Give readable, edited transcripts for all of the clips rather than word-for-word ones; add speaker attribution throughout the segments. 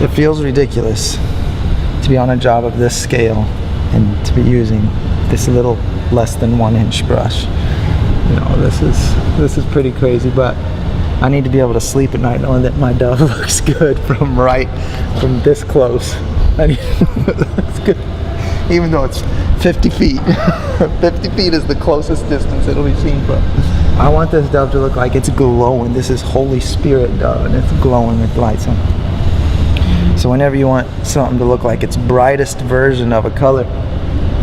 Speaker 1: It feels ridiculous to be on a job of this scale and to be using this little less than 1 inch brush. You know, this is pretty crazy, but I need to be able to sleep at night knowing that my dove looks good from this close. It looks good, even though it's 50 feet. 50 feet is the closest distance it'll be seen from. I want this dove to look like it's glowing. This is Holy Spirit dove, and it's glowing with lights on. So whenever you want something to look like its brightest version of a color,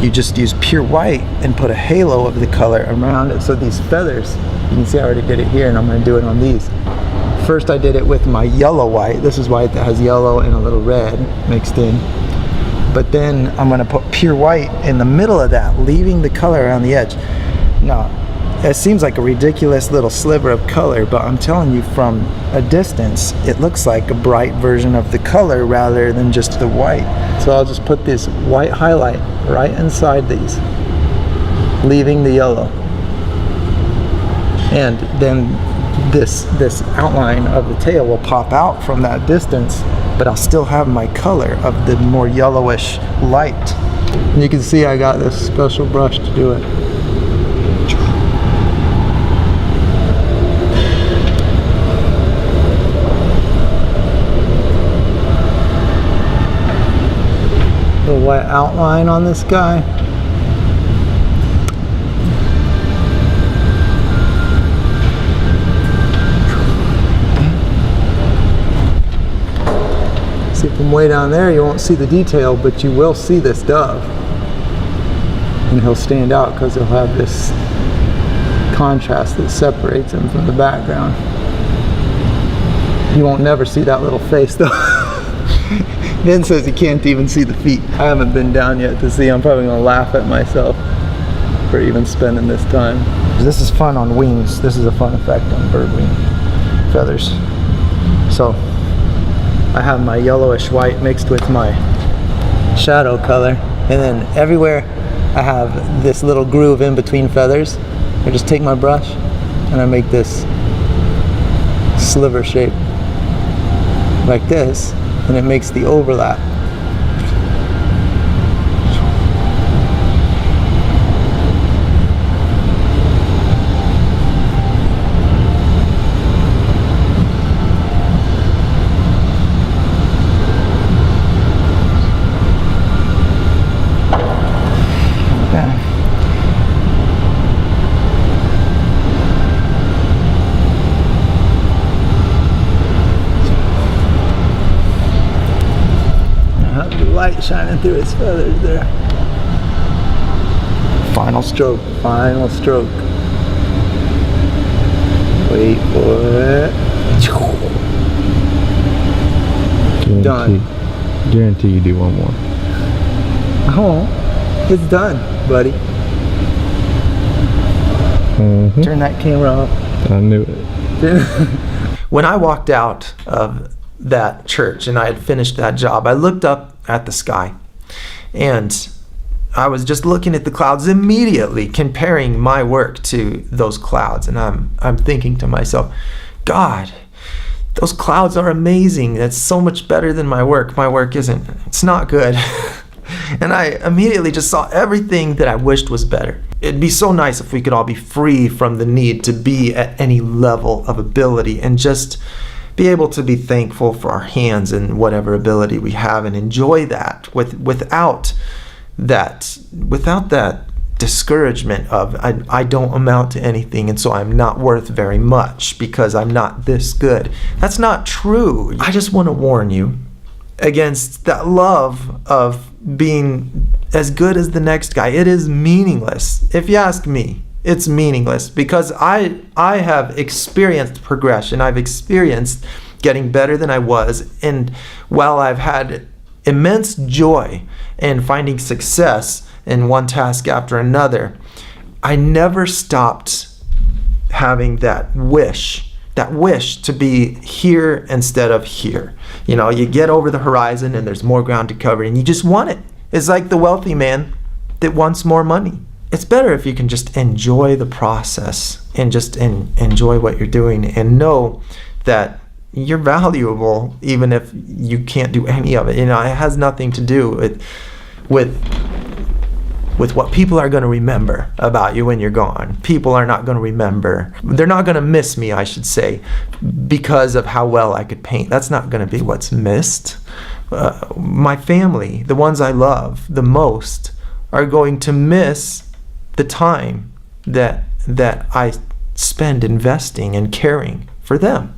Speaker 1: you just use pure white and put a halo of the color around it. So these feathers, you can see I already did it here, and I'm going to do it on these. First I did it with my yellow white. This is white that has yellow and a little red mixed in. But then I'm going to put pure white in the middle of that, leaving the color around the edge. Now, it seems like a ridiculous little sliver of color, but I'm telling you, from a distance, it looks like a bright version of the color rather than just the white. So I'll just put this white highlight right inside these, leaving the yellow. And then this outline of the tail will pop out from that distance, but I'll still have my color of the more yellowish light. And you can see I got this special brush to do it. The white outline on this guy. See, from way down there you won't see the detail, but you will see this dove, and he'll stand out because he'll have this contrast that separates him from the background. You won't never see that little face though. Ben says he can't even see the feet. I haven't been down yet to see. I'm probably gonna laugh at myself for even spending this time. This is fun on wings. This is a fun effect on bird wing feathers. So I have my yellowish white mixed with my shadow color, and then everywhere I have this little groove in between feathers. I just take my brush and I make this sliver shape like this, and it makes the overlap. Light shining through his feathers there. Final stroke, final stroke. Wait for it. Done.
Speaker 2: Guarantee you do one more.
Speaker 1: Oh, it's done, buddy.
Speaker 2: Mm-hmm.
Speaker 1: Turn that camera off.
Speaker 2: I knew it.
Speaker 3: When I walked out of that church and I had finished that job, I looked up at the sky and I was just looking at the clouds, immediately comparing my work to those clouds, and I'm thinking to myself, God, those clouds are amazing. That's so much better than my work. My work isn't. It's not good. And I immediately just saw everything that I wished was better. It'd be so nice if we could all be free from the need to be at any level of ability and just be able to be thankful for our hands and whatever ability we have, and enjoy that without that discouragement of I don't amount to anything, and so I'm not worth very much because I'm not this good. That's not true. I just want to warn you against that love of being as good as the next guy. It is meaningless. If you ask me, it's meaningless, because I have experienced progression. I've experienced getting better than I was, and while I've had immense joy in finding success in one task after another, I never stopped having that wish to be here instead of here. You know, you get over the horizon and there's more ground to cover and you just want it. It's like the wealthy man that wants more money. It's better if you can just enjoy the process and just enjoy what you're doing, and know that you're valuable even if you can't do any of it. You know, it has nothing to do with what people are going to remember about you when you're gone. People are not going to remember. They're not going to miss me, I should say, because of how well I could paint. That's not going to be what's missed. My family, the ones I love the most, are going to miss the time that I spend investing and caring for them.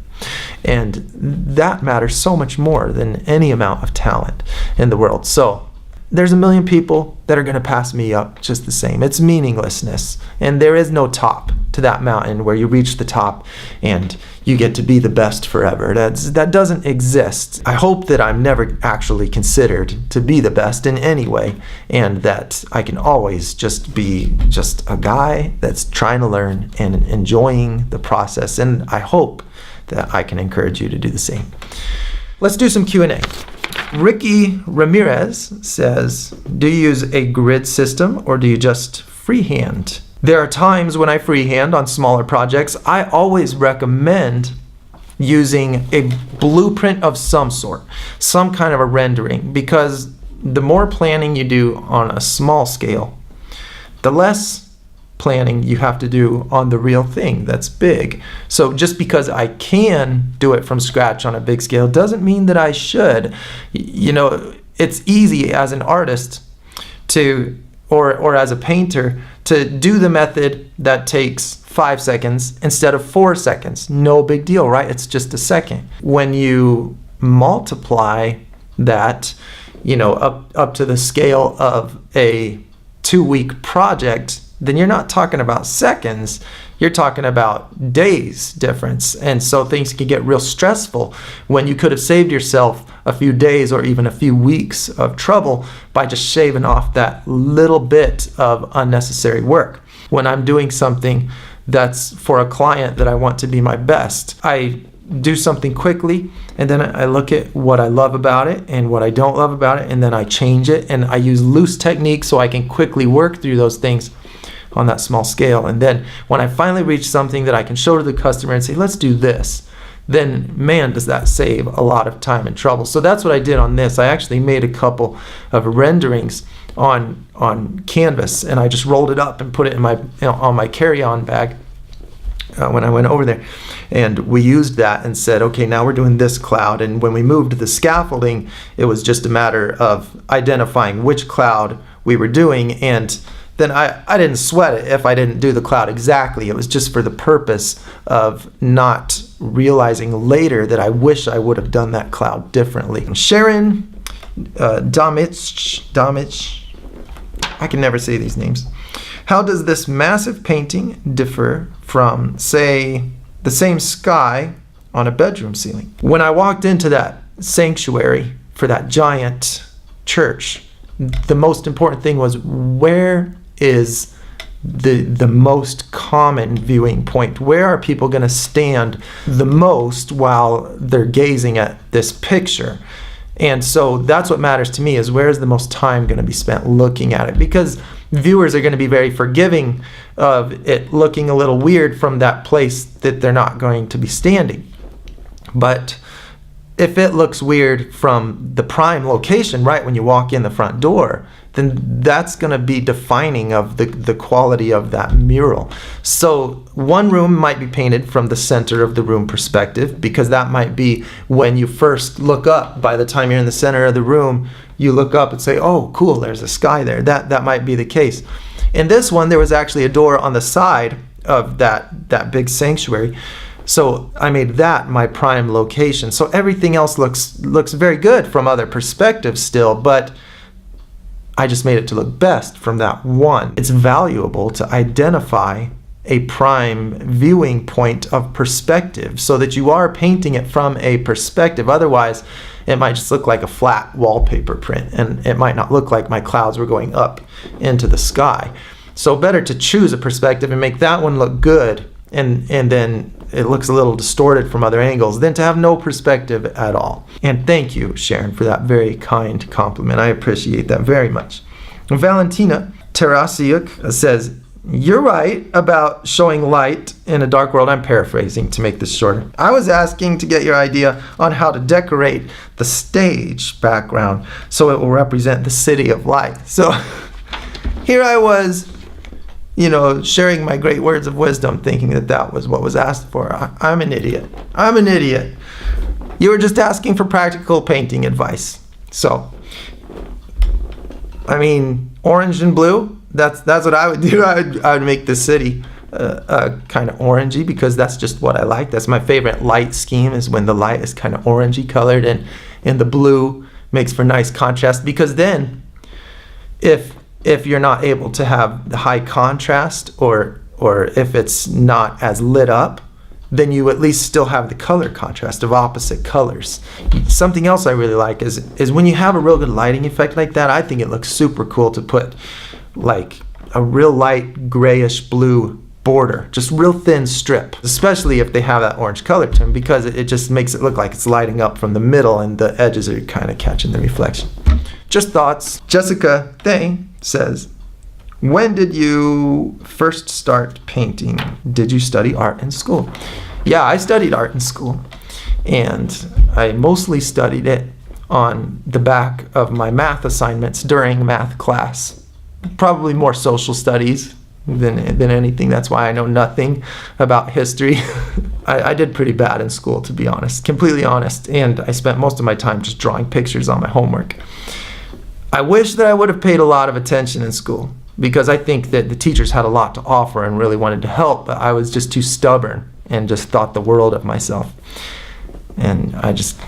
Speaker 3: And that matters so much more than any amount of talent in the world. So there's a million people that are going to pass me up just the same. It's meaninglessness. And there is no top to that mountain where you reach the top and you get to be the best forever. That doesn't exist. I hope that I'm never actually considered to be the best in any way, and that I can always just be just a guy that's trying to learn and enjoying the process. And I hope that I can encourage you to do the same. Let's do some Q&A. Ricky Ramirez says, do you use a grid system or do you just freehand? There are times when I freehand on smaller projects. I always recommend using a blueprint of some sort, some kind of a rendering, because the more planning you do on a small scale, the less planning you have to do on the real thing that's big. So just because I can do it from scratch on a big scale doesn't mean that I should. You know, it's easy as an artist to, or as a painter, to do the method that takes 5 seconds instead of 4 seconds. No big deal, right? It's just a second. When you multiply that, you know, up to the scale of a 2-week project, then you're not talking about seconds, you're talking about days difference. And so things can get real stressful when you could have saved yourself a few days or even a few weeks of trouble by just shaving off that little bit of unnecessary work. When I'm doing something that's for a client that I want to be my best, I do something quickly, and then I look at what I love about it and what I don't love about it, and then I change it, and I use loose techniques so I can quickly work through those things on that small scale. And then when I finally reach something that I can show to the customer and say, let's do this, then man, does that save a lot of time and trouble. So that's what I did on this. I actually made a couple of renderings on canvas, and I just rolled it up and put it in my, on my carry-on bag when I went over there. And we used that and said, okay, now we're doing this cloud. And when we moved to the scaffolding, it was just a matter of identifying which cloud we were doing. And then I didn't sweat it if I didn't do the cloud exactly. It was just for the purpose of not realizing later that I wish I would have done that cloud differently. Sharon Domich, I can never say these names. How does this massive painting differ from, say, the same sky on a bedroom ceiling? When I walked into that sanctuary for that giant church, the most important thing was, where is the most common viewing point? Where are people going to stand the most while they're gazing at this picture? And so that's what matters to me, is where is the most time going to be spent looking at it? Because viewers are going to be very forgiving of it looking a little weird from that place that they're not going to be standing. But if it looks weird from the prime location, right when you walk in the front door, then that's going to be defining of the quality of that mural. So one room might be painted from the center of the room perspective, because that might be when you first look up. By the time you're in the center of the room, you look up and say, oh, cool, there's a sky there. That might be the case. In this one, there was actually a door on the side of that big sanctuary. So I made that my prime location. So everything else looks very good from other perspectives still, but I just made it to look best from that one. It's valuable to identify a prime viewing point of perspective so that you are painting it from a perspective. Otherwise, it might just look like a flat wallpaper print, and it might not look like my clouds were going up into the sky. So better to choose a perspective and make that one look good, and then it looks a little distorted from other angles, than to have no perspective at all. And thank you, Sharon, for that very kind compliment. I appreciate that very much. Valentina Tarasiuk says, you're right about showing light in a dark world. I'm paraphrasing to make this shorter. I was asking to get your idea on how to decorate the stage background so it will represent the city of light. So here I was, sharing my great words of wisdom, thinking that was what was asked for. I'm an idiot. I'm an idiot. You were just asking for practical painting advice. So, orange and blue, that's what I would do. I would make the city kind of orangey, because that's just what I like. That's my favorite light scheme, is when the light is kind of orangey colored, and the blue makes for nice contrast, because then if you're not able to have the high contrast, or if it's not as lit up, then you at least still have the color contrast of opposite colors. Something else I really like is when you have a real good lighting effect like that, I think it looks super cool to put like a real light grayish blue border, just real thin strip, especially if they have that orange color to them, because it just makes it look like it's lighting up from the middle and the edges are kind of catching the reflection. Just thoughts. Jessica Thay says, when did you first start painting? Did you study art in school? Yeah, I studied art in school, and I mostly studied it on the back of my math assignments during math class. Probably more social studies than anything. That's why I know nothing about history. I did pretty bad in school, to be honest, completely honest, and I spent most of my time just drawing pictures on my homework. I wish that I would have paid a lot of attention in school, because I think that the teachers had a lot to offer and really wanted to help, but I was just too stubborn and just thought the world of myself. And I just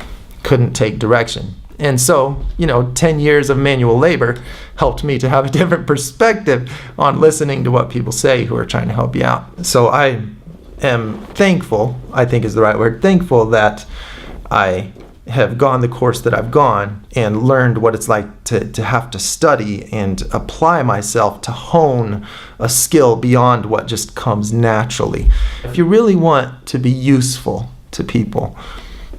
Speaker 3: couldn't take direction. And so, 10 years of manual labor helped me to have a different perspective on listening to what people say who are trying to help you out. So I am thankful, I think is the right word, thankful that I have gone the course that I've gone and learned what it's like to have to study and apply myself to hone a skill beyond what just comes naturally. If you really want to be useful to people,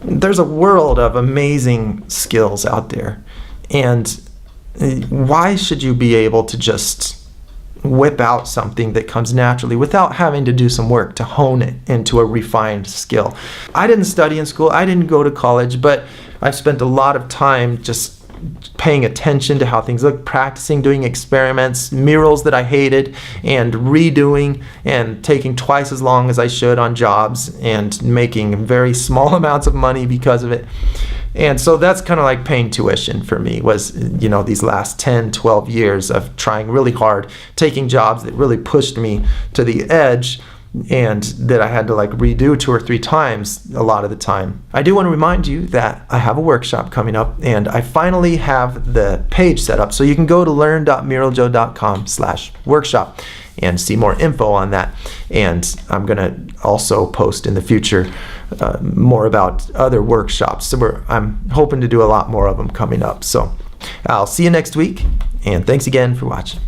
Speaker 3: there's a world of amazing skills out there. And why should you be able to just whip out something that comes naturally without having to do some work to hone it into a refined skill? I didn't study in school, I didn't go to college, but I've spent a lot of time just paying attention to how things look, practicing, doing experiments, murals that I hated, and redoing, and taking twice as long as I should on jobs, and making very small amounts of money because of it. And so that's kind of like paying tuition for me, was, these last 10, 12 years of trying really hard, taking jobs that really pushed me to the edge, and that I had to redo 2 or 3 times a lot of the time. I do want to remind you that I have a workshop coming up, and I finally have the page set up, so you can go to learn.muraljoe.com/workshop and see more info on that. And I'm going to also post in the future more about other workshops. So I'm hoping to do a lot more of them coming up. So I'll see you next week, and thanks again for watching.